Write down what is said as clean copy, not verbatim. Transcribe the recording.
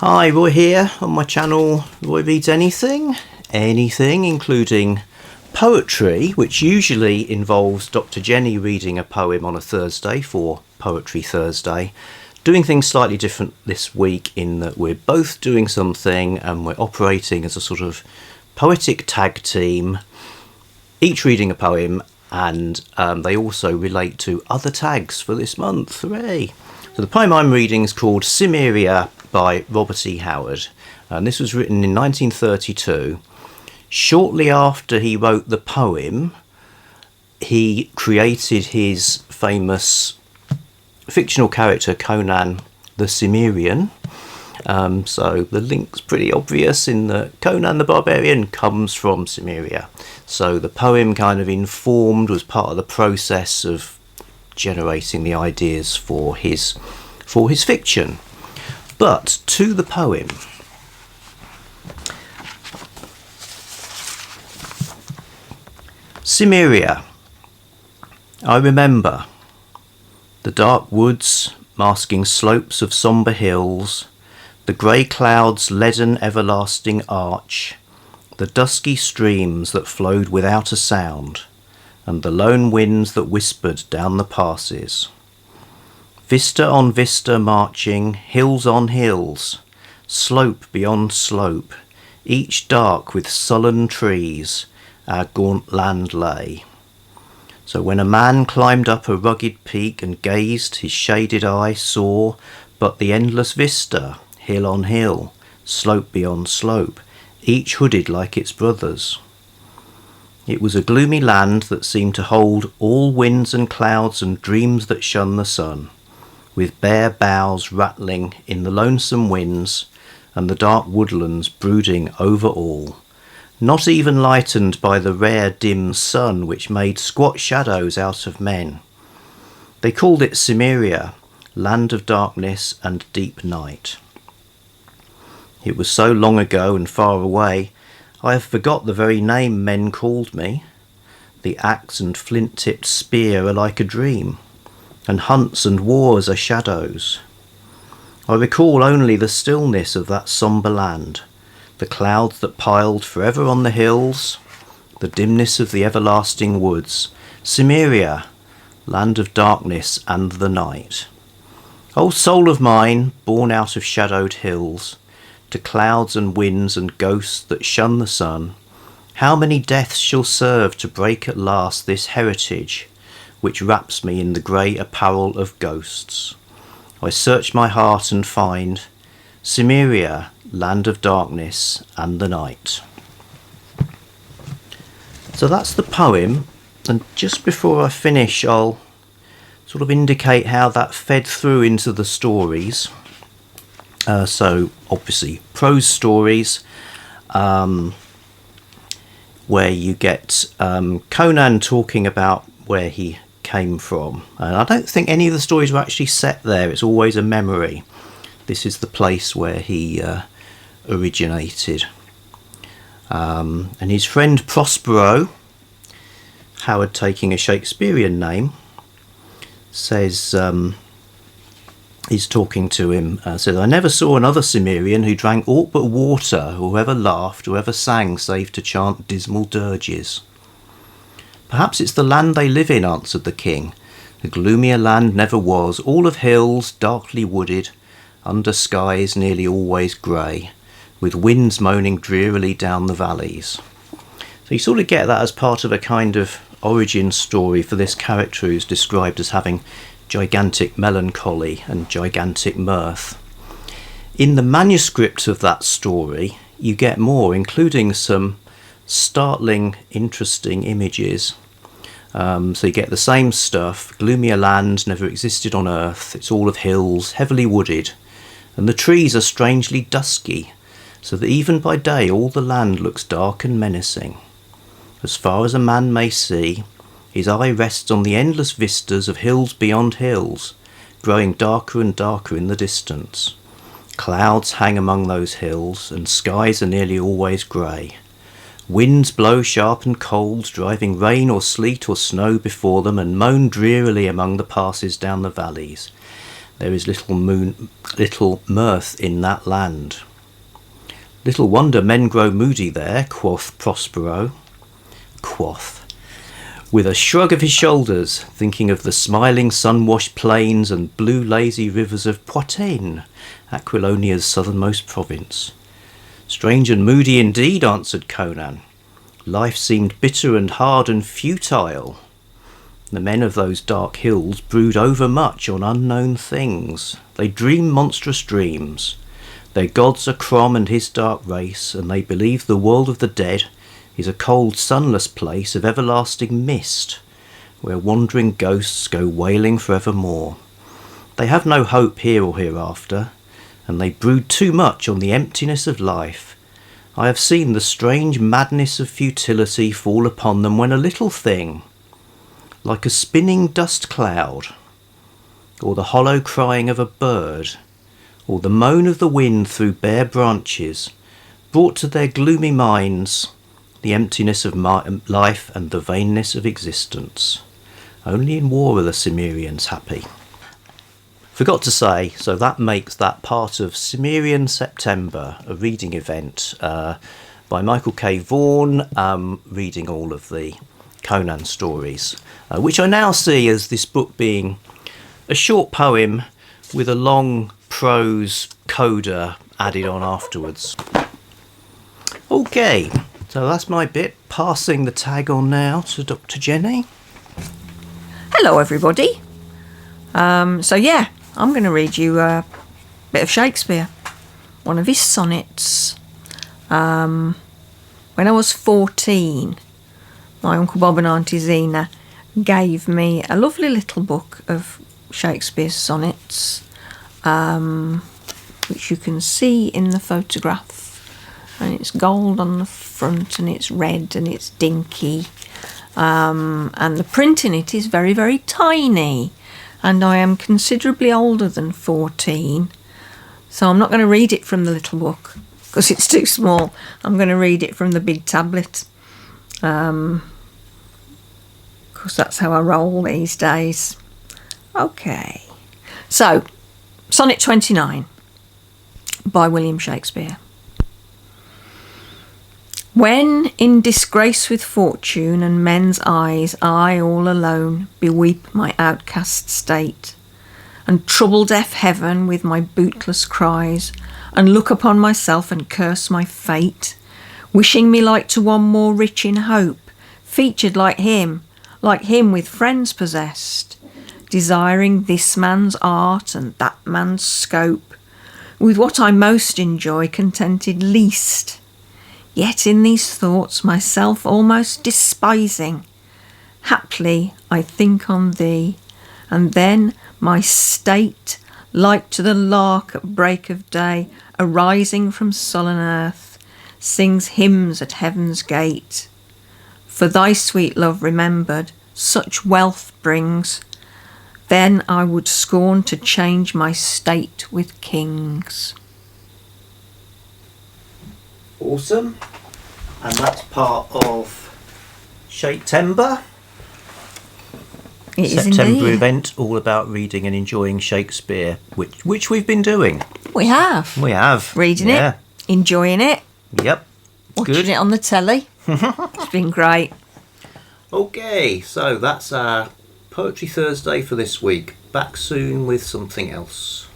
Hi, Roy here on my channel Roy Reads Anything, including poetry, which usually involves Dr. Jennie reading a poem on a Thursday for Poetry Thursday. Doing things slightly different this week in that we're both doing something and we're operating as a sort of poetic tag team, each reading a poem, and they also relate to other tags for this month. Hooray! So the poem I'm reading is called Cimmeria by Robert E. Howard, and this was written in 1932. Shortly after he wrote the poem, he created his famous fictional character Conan the Cimmerian. So the link's pretty obvious in that Conan the Barbarian comes from Cimmeria. So the poem kind of was part of the process of generating the ideas for his fiction. But to the poem. Cimmeria. I remember the dark woods masking slopes of sombre hills, the grey clouds' leaden everlasting arch, the dusky streams that flowed without a sound, and the lone winds that whispered down the passes. Vista on vista marching, hills on hills, slope beyond slope, each dark with sullen trees, our gaunt land lay. So when a man climbed up a rugged peak and gazed, his shaded eye saw but the endless vista, hill on hill, slope beyond slope, each hooded like its brothers. It was a gloomy land that seemed to hold all winds and clouds and dreams that shun the sun, with bare boughs rattling in the lonesome winds and the dark woodlands brooding over all, not even lightened by the rare dim sun which made squat shadows out of men. They called it Cimmeria, land of darkness and deep night. It was so long ago and far away, I have forgot the very name men called me. The axe and flint-tipped spear are like a dream, and hunts and wars are shadows. I recall only the stillness of that sombre land, the clouds that piled forever on the hills, the dimness of the everlasting woods, Cimmeria, land of darkness and the night. O soul of mine, born out of shadowed hills, to clouds and winds and ghosts that shun the sun, how many deaths shall serve to break at last this heritage which wraps me in the grey apparel of ghosts? I search my heart and find Cimmeria, land of darkness and the night. So that's the poem, and just before I finish I'll sort of indicate how that fed through into the stories. So obviously prose stories, where you get Conan talking about where he came from, and I don't think any of the stories were actually set there. It's always a memory. This is the place where he originated, and his friend Prospero, Howard taking a Shakespearean name, says he's talking to him, says, I never saw another Cimmerian who drank aught but water, or ever laughed, or ever sang save to chant dismal dirges. Perhaps it's the land they live in, answered the king. The gloomier land never was, all of hills, darkly wooded, under skies nearly always grey, with winds moaning drearily down the valleys. So you sort of get that as part of a kind of origin story for this character who's described as having gigantic melancholy and gigantic mirth. In the manuscript of that story, you get more, including some startling, interesting images. So you get the same stuff. Gloomier land never existed on earth. It's all of hills, heavily wooded, and the trees are strangely dusky, so that even by day all the land looks dark and menacing. As far as a man may see, his eye rests on the endless vistas of hills beyond hills, growing darker and darker in the distance. Clouds hang among those hills, and skies are nearly always grey. Winds blow sharp and cold, driving rain or sleet or snow before them, and moan drearily among the passes down the valleys. There is little mirth in that land. Little wonder men grow moody there, quoth Prospero. Quoth, with a shrug of his shoulders, thinking of the smiling sun-washed plains and blue lazy rivers of Poitou, Aquilonia's southernmost province. Strange and moody indeed, answered Conan. Life seemed bitter and hard and futile. The men of those dark hills brood overmuch on unknown things. They dream monstrous dreams. Their gods are Crom and his dark race, and they believe the world of the dead is a cold, sunless place of everlasting mist, where wandering ghosts go wailing for evermore. They have no hope here or hereafter, and they brood too much on the emptiness of life. I have seen the strange madness of futility fall upon them when a little thing, like a spinning dust cloud, or the hollow crying of a bird, or the moan of the wind through bare branches, brought to their gloomy minds the emptiness of life and the vainness of existence. Only in war are the Cimmerians happy. Forgot to say, so that makes that part of Cimmerian September, a reading event by Michael K. Vaughan, reading all of the Conan stories, which I now see as this book being a short poem with a long prose coda added on afterwards. Okay, so that's my bit. Passing the tag on now to Dr. Jennie. Hello everybody. So yeah, I'm going to read you a bit of Shakespeare, one of his sonnets. When I was 14, my Uncle Bob and Auntie Zena gave me a lovely little book of Shakespeare's sonnets, which you can see in the photograph. And it's gold on the front, and it's red, and it's dinky. And the print in it is very, very tiny. And I am considerably older than 14. So I'm not going to read it from the little book, because it's too small. I'm going to read it from the big tablet. Because that's how I roll these days. Okay. So, Sonnet 29 by William Shakespeare. When in disgrace with fortune and men's eyes, I all alone beweep my outcast state, and trouble deaf heaven with my bootless cries, and look upon myself and curse my fate, wishing me like to one more rich in hope, featured like him with friends possessed, desiring this man's art and that man's scope, with what I most enjoy contented least. Yet in these thoughts myself almost despising, haply I think on thee, and then my state, like to the lark at break of day, arising from sullen earth, sings hymns at heaven's gate. For thy sweet love remembered, such wealth brings, then I would scorn to change my state with kings. Awesome. And that's part of Shaktember. It is September indeed. event, all about reading and enjoying Shakespeare, which we've been doing. We have. We have. Reading yeah. it, enjoying it, Yep. watching Good. it on the telly. It's been great. Okay, so that's our Poetry Thursday for this week. Back soon with something else.